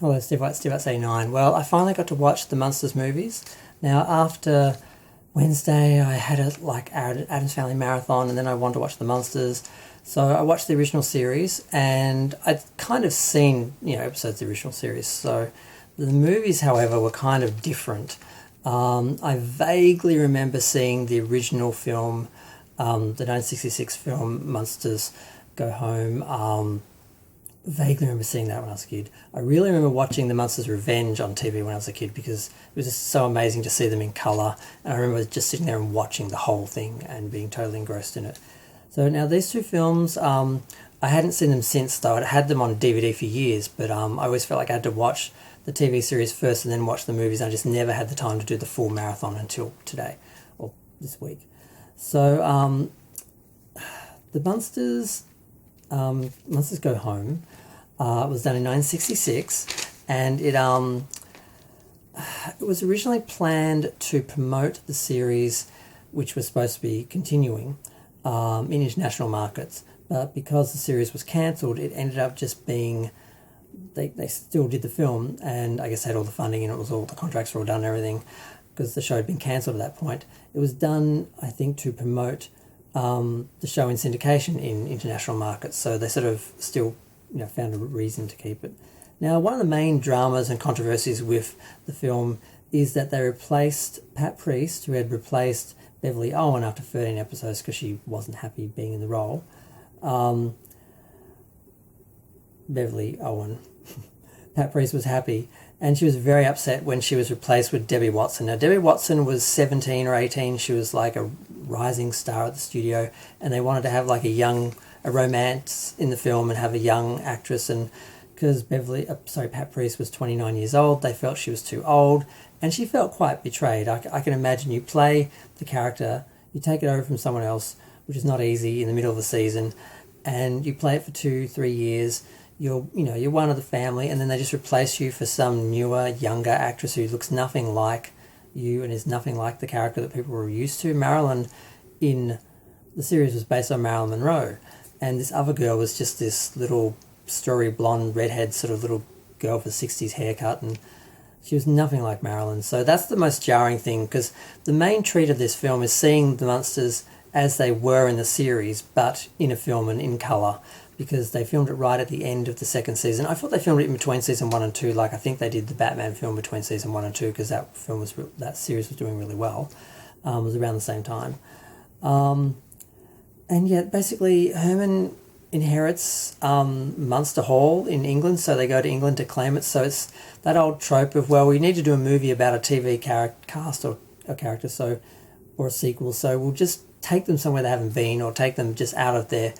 Hello, Steve 89. Well, I finally got to watch the Munsters movies. Now, after Wednesday, I had a Adam's Family marathon, and then I wanted to watch the Munsters. So I watched the original series, and I'd kind of seen episodes of the original series. So the movies, however, were kind of different. I vaguely remember seeing the original film, the 1966 film Munsters Go Home. Vaguely remember seeing that when I was a kid. I really remember watching The Munsters Revenge on TV when I was a kid because it was just so amazing to see them in colour. And I remember just sitting there and watching the whole thing and being totally engrossed in it. So now these two films, I hadn't seen them since though. I had them on DVD for years, but I always felt like I had to watch the TV series first and then watch the movies. I just never had the time to do the full marathon until today or this week. So the Munsters Go Home was done in 1966, and it was originally planned to promote the series, which was supposed to be continuing in international markets. But because the series was cancelled, it ended up just being they still did the film, and I guess had all the funding, and it was all the contracts were all done and everything because the show had been cancelled at that point. It was done, I think, to promote the show in syndication in international markets. So they sort of still found a reason to keep it. Now, one of the main dramas and controversies with the film is that they replaced Pat Priest, who had replaced Beverly Owen after 13 episodes because she wasn't happy being in the role. Beverly Owen. Pat Priest was happy, and she was very upset when she was replaced with Debbie Watson. Now, Debbie Watson was 17 or 18. She was like a rising star at the studio, and they wanted to have like a romance in the film and have a young actress. And because Pat Priest was 29 years old, they felt she was too old, and she felt quite betrayed. I can imagine you play the character, you take it over from someone else, which is not easy in the middle of the season, and you play it for 2-3 years. You're one of the family, and then they just replace you for some newer, younger actress who looks nothing like you and is nothing like the character that people were used to. Marilyn in the series was based on Marilyn Monroe, and this other girl was just this little story blonde, redhead sort of little girl with a 60s haircut, and she was nothing like Marilyn. So that's the most jarring thing, because the main treat of this film is seeing the Munsters as they were in the series, but in a film and in colour, because they filmed it right at the end of the second season. I thought they filmed it in between season 1 and 2, like I think they did the Batman film between season 1 and 2, because that series was doing really well. It was around the same time. And yet, basically, Herman inherits Munster Hall in England, so they go to England to claim it. So it's that old trope of, well, we need to do a movie about a TV cast or a character, or a sequel, so we'll just take them somewhere they haven't been, or take them just out of their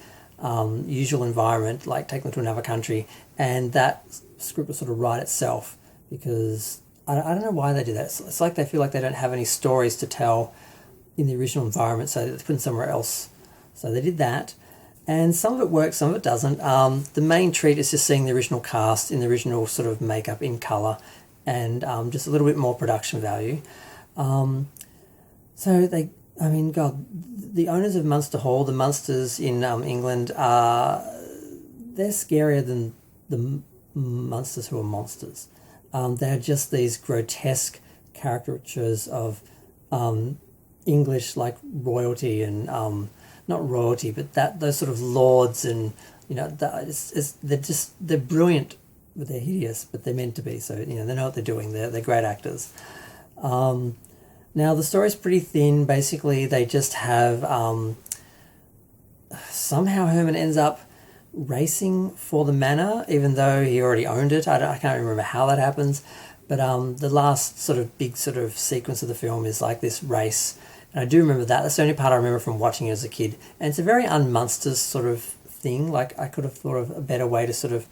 usual environment, like take them to another country, and that script will sort of write itself, because I don't know why they do that. It's like they feel like they don't have any stories to tell in the original environment, so they put them somewhere else. So they did that, and some of it works, some of it doesn't. The main treat is just seeing the original cast in the original sort of makeup in colour, and just a little bit more production value. The owners of Munster Hall, the Munsters in England, they're scarier than the Munsters who are monsters. They're just these grotesque caricatures of English like royalty and not royalty, but those sort of lords, and they're brilliant, but they're hideous, but they're meant to be. So they know what they're doing. They're great actors. Now, the story's pretty thin. Basically, they just have... somehow Herman ends up racing for the manor, even though he already owned it. I can't remember how that happens. But the last sort of big sort of sequence of the film is like this race. And I do remember that. That's the only part I remember from watching it as a kid. And it's a very un-Munsters sort of thing. Like, I could have thought of a better way to sort of...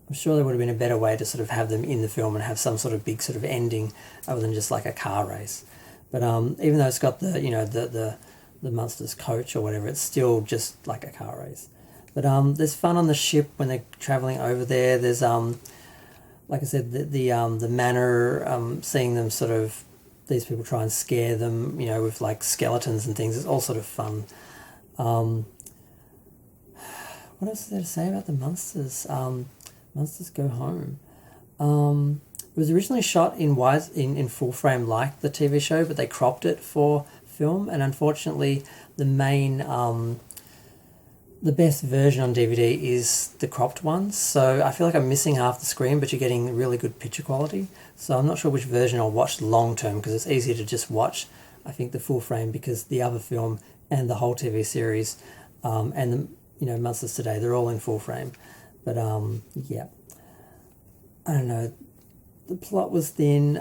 I'm sure there would have been a better way to sort of have them in the film and have some sort of big sort of ending other than just like a car race. But even though it's got the Munsters coach or whatever, it's still just like a car race. But there's fun on the ship when they're travelling over there. There's like I said, the manor, seeing them sort of, these people try and scare them, with like skeletons and things. It's all sort of fun. What else is there to say about the Munsters? Munsters Go Home. It was originally shot in full frame like the TV show, but they cropped it for film, and unfortunately, the main the best version on DVD is the cropped ones. So I feel like I'm missing half the screen, but you're getting really good picture quality. So I'm not sure which version I'll watch long term, because it's easier to just watch, I think, the full frame, because the other film and the whole TV series and the Munsters Today, they're all in full frame. But yeah, I don't know. The plot was thin,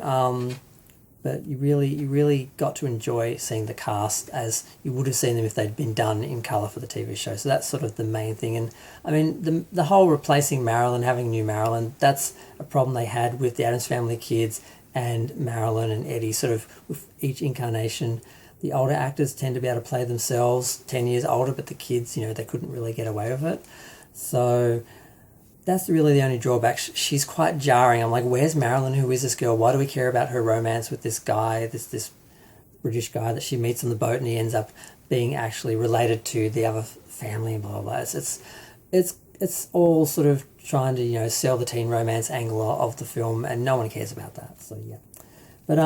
but you really got to enjoy seeing the cast as you would have seen them if they'd been done in colour for the TV show. So that's sort of the main thing. And I mean, the whole replacing Marilyn, having new Marilyn, that's a problem they had with the Addams Family kids and Marilyn and Eddie. Sort of with each incarnation, the older actors tend to be able to play themselves 10 years older, but the kids, they couldn't really get away with it. So that's really the only drawback. She's quite jarring. I'm like, where's Marilyn? Who is this girl? Why do we care about her romance with this guy, this British guy that she meets on the boat, and he ends up being actually related to the other family and blah, blah, blah. It's all sort of trying to, sell the teen romance angle of the film, and no one cares about that. So, yeah. But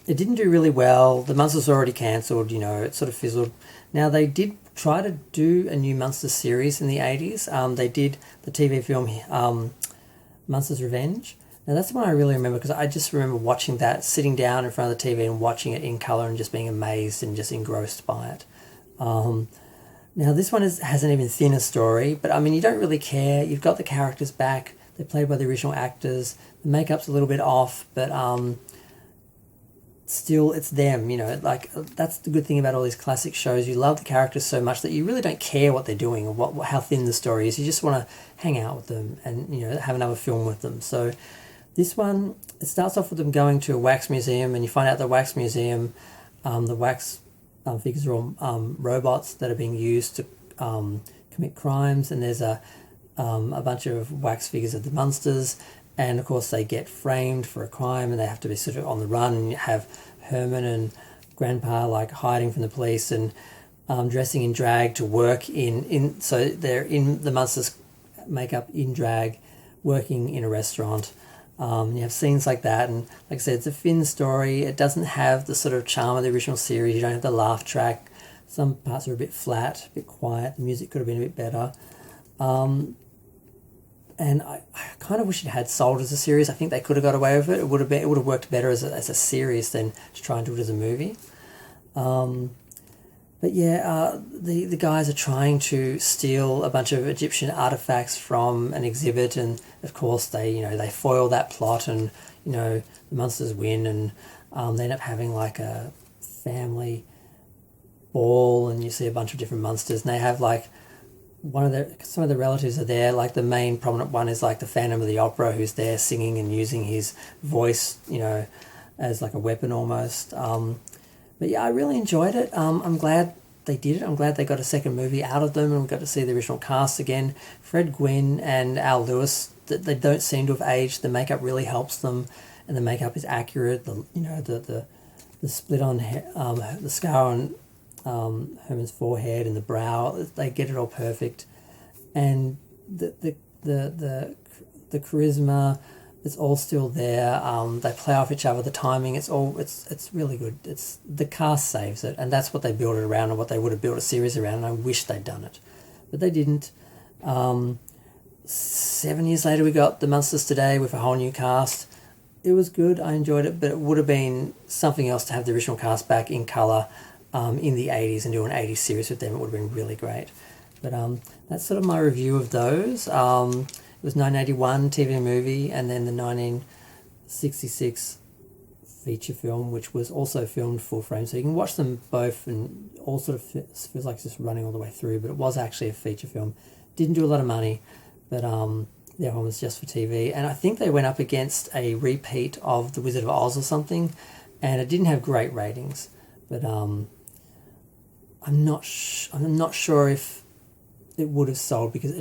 it didn't do really well. The Munsters were already cancelled, it sort of fizzled. Now, they did try to do a new Munsters series in the 80s. They did the TV film Munsters Revenge. Now, that's the one I really remember, because I just remember watching that, sitting down in front of the TV and watching it in colour and just being amazed and just engrossed by it. Now, this one has an even thinner story, but, I mean, you don't really care. You've got the characters back. They're played by the original actors. The makeup's a little bit off, but still, it's them, that's the good thing about all these classic shows. You love the characters so much that you really don't care what they're doing or how thin the story is. You just want to hang out with them and, have another film with them. So this one, it starts off with them going to a wax museum, and you find out the wax museum, the wax figures are all robots that are being used to commit crimes, and there's a bunch of wax figures of the Munsters. And, of course, they get framed for a crime, and they have to be sort of on the run. And you have Herman and Grandpa, hiding from the police and dressing in drag to work so they're in the Munsters makeup in drag, working in a restaurant. You have scenes like that. And, like I said, it's a thin story. It doesn't have the sort of charm of the original series. You don't have the laugh track. Some parts are a bit flat, a bit quiet. The music could have been a bit better. And I kind of wish it had sold as a series. I think they could have got away with it. It would have worked better as a series than to try and do it as a movie. But yeah, the guys are trying to steal a bunch of Egyptian artifacts from an exhibit, and of course they foil that plot, and the Munsters win, and they end up having a family ball, and you see a bunch of different Munsters, and they have some of the relatives are there. The main prominent one is the Phantom of the Opera, who's there singing and using his voice, as a weapon almost. But yeah, I really enjoyed it. I'm glad they did it. I'm glad they got a second movie out of them, and we got to see the original cast again. Fred Gwynne and Al Lewis, they don't seem to have aged. The makeup really helps them, and the makeup is accurate. The split on the scar on Herman's forehead and the brow, they get it all perfect, and the charisma, it's all still there. They play off each other. The timing, it's really good. It's the cast saves it, and that's what they built it around, and what they would have built a series around. And I wish they'd done it, but they didn't. 7 years later, we got the Munsters Today with a whole new cast. It was good. I enjoyed it, but it would have been something else to have the original cast back in colour. In the 80s, and do an 80s series with them. It would have been really great. But that's sort of my review of those. It was 1981 TV movie, and then the 1966 feature film, which was also filmed full frame. So you can watch them both, and all sort of feels like it's just running all the way through, but it was actually a feature film. Didn't do a lot of money, but the other one was just for TV. And I think they went up against a repeat of The Wizard of Oz or something, and it didn't have great ratings. But I'm not sure if it would have sold, because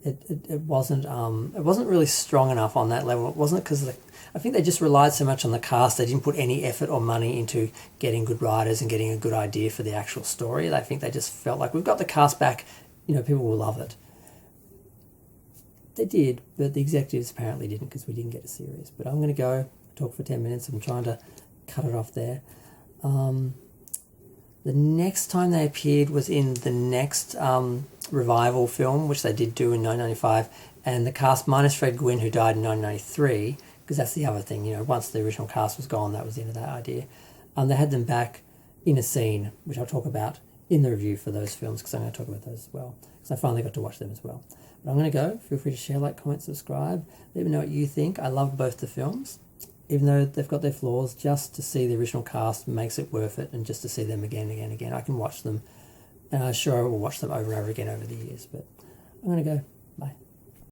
it wasn't really strong enough on that level. It wasn't because I think they just relied so much on the cast. They didn't put any effort or money into getting good writers and getting a good idea for the actual story. I think they just felt like, we've got the cast back, people will love it. They did, but the executives apparently didn't because we didn't get a series. But I'm going to go talk for 10 minutes. I'm trying to cut it off there. The next time they appeared was in the next revival film, which they did do in 1995, and the cast minus Fred Gwynne, who died in 1993, because that's the other thing, once the original cast was gone, that was the end of that idea. They had them back in a scene, which I'll talk about in the review for those films, because I'm going to talk about those as well, because I finally got to watch them as well. But I'm going to go. Feel free to share, like, comment, subscribe. Let me know what you think. I love both the films. Even though they've got their flaws, just to see the original cast makes it worth it, and just to see them again and again and again. I can watch them, and I'm sure I will watch them over and over again over the years. But I'm going to go.